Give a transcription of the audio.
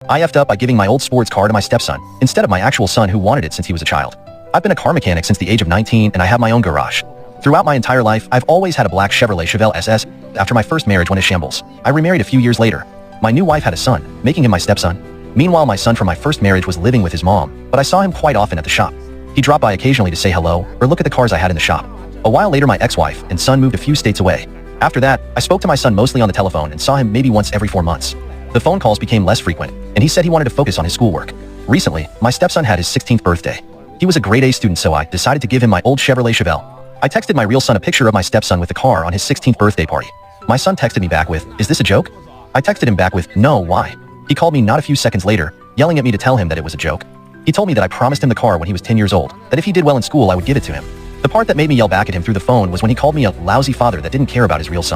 I effed up by giving my old sports car to my stepson, instead of my actual son who wanted it since he was a child. I've been a car mechanic since the age of 19 and I have my own garage. Throughout my entire life, I've always had a black Chevrolet Chevelle SS. After my first marriage went to shambles, I remarried a few years later. My new wife had a son, making him my stepson. Meanwhile, my son from my first marriage was living with his mom, but I saw him quite often at the shop. He dropped by occasionally to say hello or look at the cars I had in the shop. A while later, my ex-wife and son moved a few states away. After that, I spoke to my son mostly on the telephone and saw him maybe once every 4 months. The phone calls became less frequent, and he said he wanted to focus on his schoolwork. Recently, my stepson had his 16th birthday. He was a grade A student, so I decided to give him my old Chevrolet Chevelle. I texted my real son a picture of my stepson with the car on his 16th birthday party. My son texted me back with, "Is this a joke?" I texted him back with, "No, why?" He called me not a few seconds later, yelling at me to tell him that it was a joke. He told me that I promised him the car when he was 10 years old, that if he did well in school I would give it to him. The part that made me yell back at him through the phone was when he called me a lousy father that didn't care about his real son.